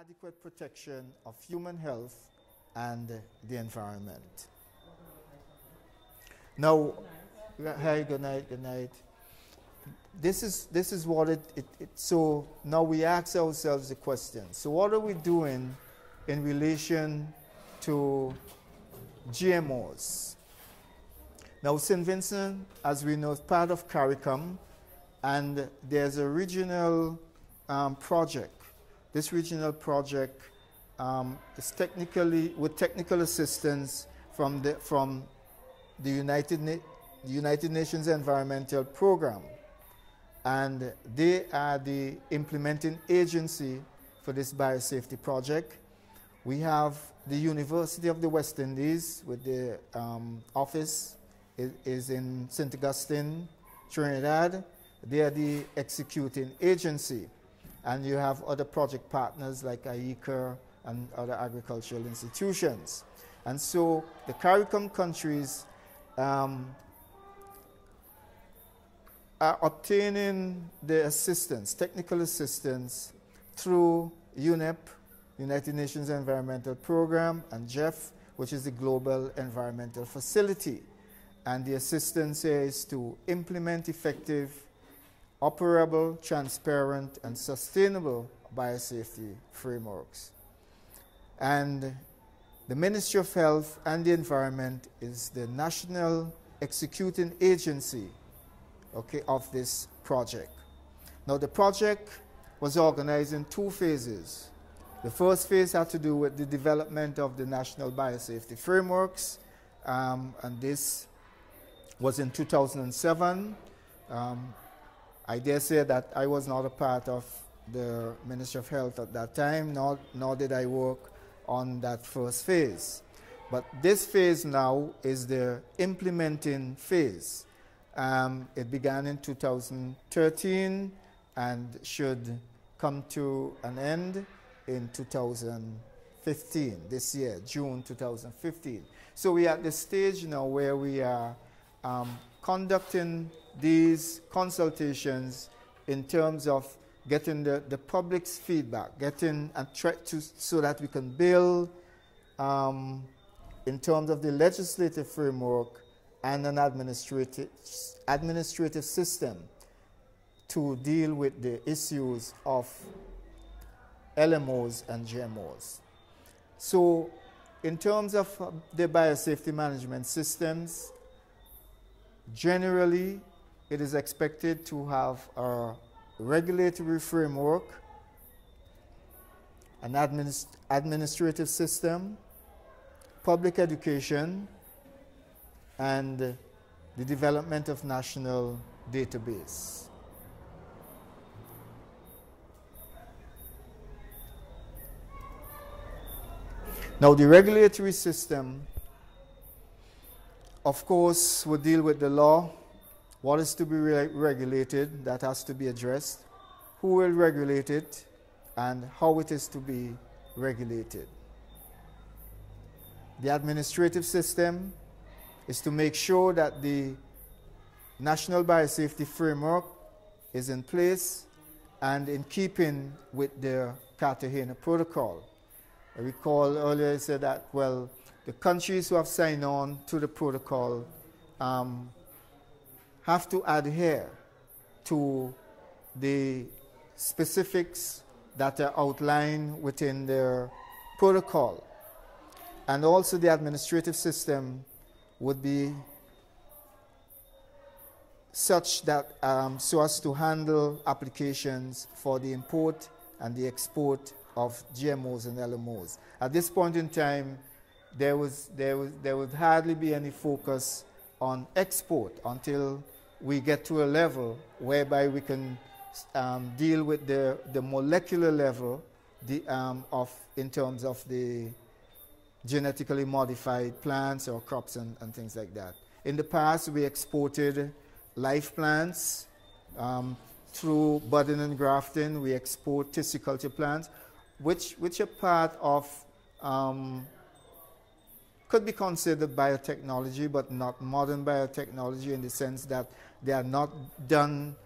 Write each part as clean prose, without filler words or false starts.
adequate protection of human health and the environment. Now, hi, good night, good night. This is what so now we ask ourselves the question. So what are we doing in relation to GMOs? Now, St. Vincent, as we know, is part of CARICOM, and there's a regional project. This regional project is technically with technical assistance from the United Nations Environmental Program, and they are the implementing agency for this biosafety project. We have the University of the West Indies with the office is in St. Augustine, Trinidad. They are the executing agency. And you have other project partners like IECA and other agricultural institutions. And so the CARICOM countries are obtaining the assistance, technical assistance, through UNEP, United Nations Environmental Program, and GEF, which is the Global Environmental Facility. And the assistance here is to implement effective, operable, transparent, and sustainable biosafety frameworks. And the Ministry of Health and the Environment is the national executing agency, of this project. Now, the project was organized in 2 phases. The first phase had to do with the development of the national biosafety frameworks, and this was in 2007. I dare say that I was not a part of the Ministry of Health at that time, nor did I work on that first phase. But this phase now is the implementing phase. It began in 2013 and should come to an end in 2015, this year, June 2015. So we are at the stage now where we are conducting these consultations in terms of getting the public's feedback, getting so that we can build in terms of the legislative framework and an administrative system to deal with the issues of LMOs and GMOs. So in terms of the biosafety management systems, generally it is expected to have a regulatory framework, an administrative system, public education, and the development of national database. Now, the regulatory system, of course, will deal with the law, what is to be regulated, that has to be addressed, who will regulate it, and how it is to be regulated. The administrative system is to make sure that the National Biosafety Framework is in place and in keeping with the Cartagena Protocol. I recall earlier I said that, well, the countries who have signed on to the protocol have to adhere to the specifics that are outlined within their protocol. And also the administrative system would be such that so as to handle applications for the import and the export of GMOs and LMOs. At this point in time, there would hardly be any focus on export until we get to a level whereby we can deal with the molecular level in terms of the genetically modified plants or crops and things like that. In the past, we exported live plants through budding and grafting. We export tissue culture plants, which are part of, could be considered biotechnology, but not modern biotechnology in the sense that they are not done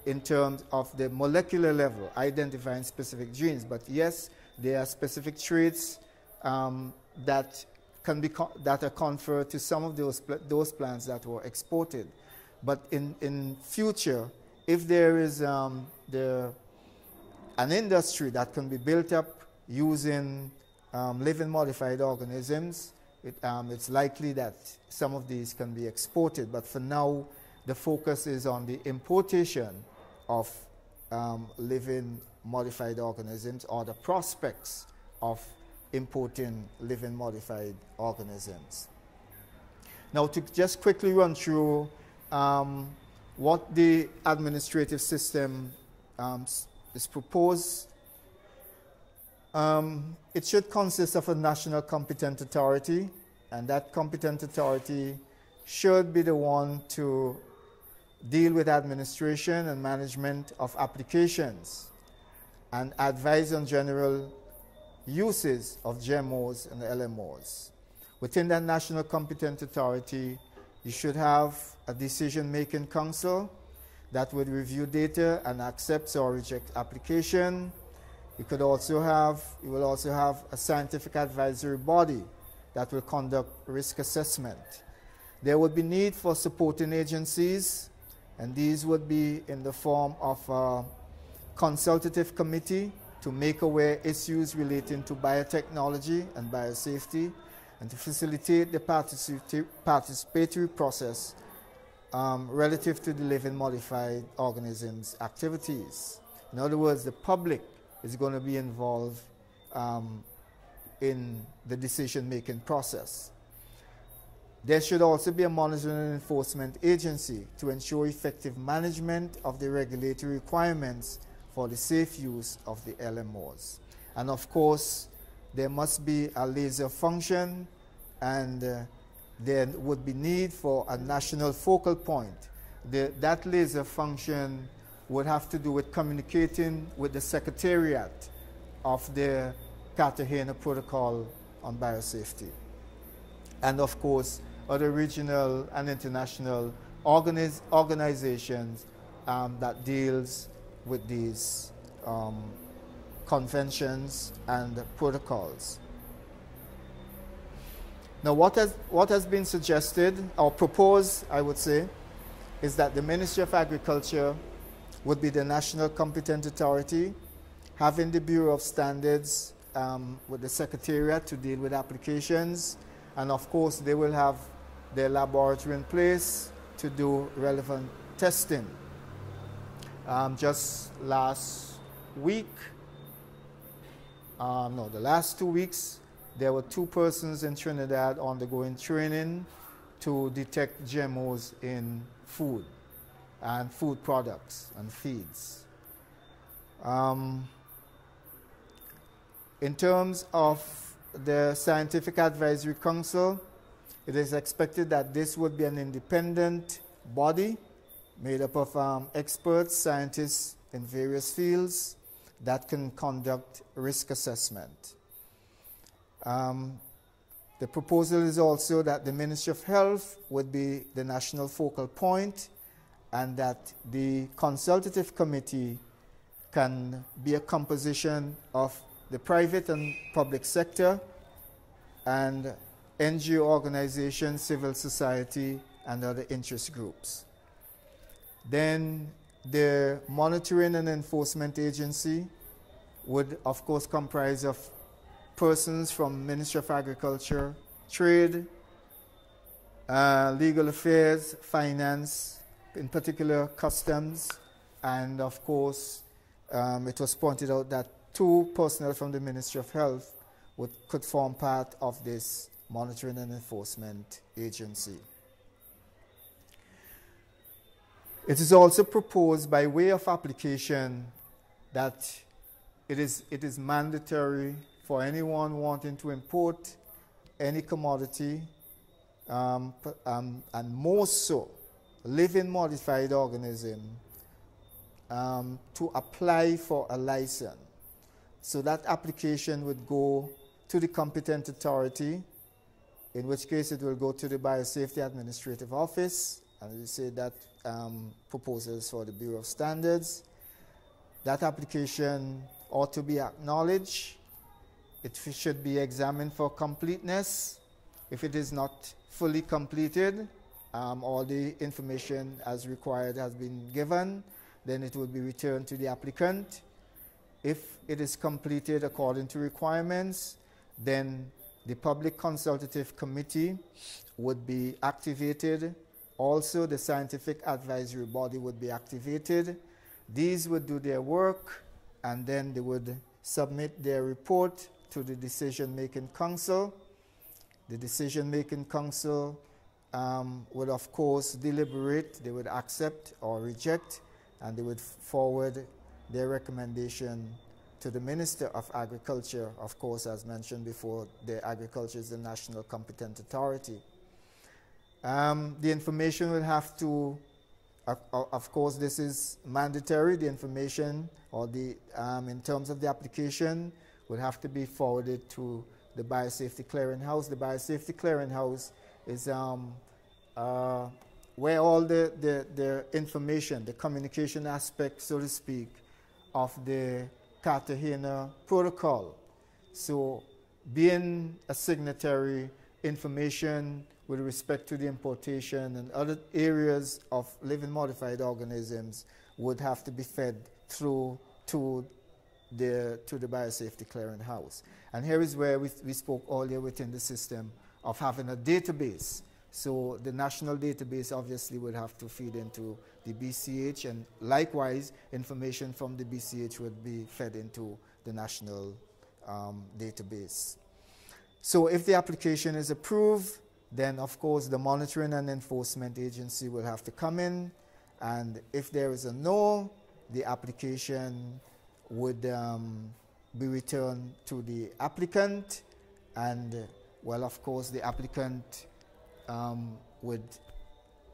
in terms of the molecular level, identifying specific genes. But yes, There are specific traits that are conferred to some of those plants that were exported. But in future, if there is an industry that can be built up using living modified organisms, it's likely that some of these can be exported. But for now, the focus is on the importation of living modified organisms, or the prospects of importing living modified organisms. Now, to just quickly run through what the administrative system is proposed, it should consist of a national competent authority, and that competent authority should be the one to deal with administration and management of applications and advise on general uses of GMOs and LMOs. Within that national competent authority, you should have a decision-making council that would review data and accept or reject application. You will also have a scientific advisory body that will conduct risk assessment. There would be need for supporting agencies, and these would be in the form of a consultative committee to make aware issues relating to biotechnology and biosafety, and to facilitate the participatory process relative to the living modified organisms activities. In other words, the public is going to be involved in the decision-making process. There should also be a monitoring and enforcement agency to ensure effective management of the regulatory requirements for the safe use of the LMOs. And of course, there must be a laser function, and there would be need for a national focal point. That laser function would have to do with communicating with the Secretariat of the Cartagena Protocol on Biosafety. And of course, other regional and international organizations that deals with these conventions and protocols. Now, what has been suggested or proposed, I would say, is that the Ministry of Agriculture would be the national competent authority, having the Bureau of Standards with the Secretariat to deal with applications, and of course they will have their laboratory in place to do relevant testing. Just last week, the last 2 weeks, there were 2 persons in Trinidad undergoing training to detect GMOs in food and food products and feeds. In terms of the Scientific Advisory Council, it is expected that this would be an independent body made up of experts, scientists in various fields that can conduct risk assessment. The proposal is also that the Ministry of Health would be the national focal point, and that the consultative committee can be a composition of the private and public sector and NGO organizations, civil society, and other interest groups. Then the monitoring and enforcement agency would, of course, comprise of persons from Ministry of Agriculture, Trade, Legal Affairs, Finance, in particular Customs, and of course, it was pointed out that 2 personnel from the Ministry of Health could form part of this monitoring and enforcement agency. It is also proposed by way of application that it is mandatory for anyone wanting to import any commodity, and more so, living modified organism, to apply for a license. So that application would go to the competent authority, in which case it will go to the BioSafety Administrative Office, and we say that proposals for the Bureau of Standards. That application ought to be acknowledged It should be examined for completeness. If it is not fully completed, all the information as required has been given, then it will be returned to the applicant. If it is completed according to requirements, then the Public Consultative Committee would be activated. Also, the Scientific Advisory Body would be activated. These would do their work, and then they would submit their report to the Decision-Making Council. The Decision-Making Council would, of course, deliberate. They would accept or reject, and they would forward their recommendation to the Minister of Agriculture. Of course, as mentioned before, the agriculture is the national competent authority. The information will have to, of course, this is mandatory. The information, or the in terms of the application, will have to be forwarded to the BioSafety Clearinghouse. The BioSafety Clearinghouse is where all the information, the communication aspect, so to speak, of the Cartagena Protocol. So, being a signatory, information with respect to the importation and other areas of living modified organisms would have to be fed through to the BioSafety Clearinghouse. And here is where we spoke earlier within the system of having a database. So the national database obviously would have to feed into the BCH, and likewise information from the BCH would be fed into the national database. So if the application is approved, then of course the monitoring and enforcement agency will have to come in, and if there is a no, the application would be returned to the applicant, and well, of course the applicant would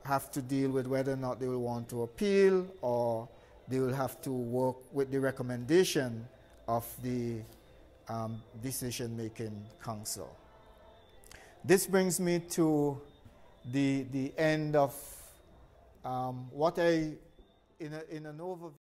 have to deal with whether or not they will want to appeal, or they will have to work with the recommendation of the Decision-Making Council. This brings me to the end of what in an overview.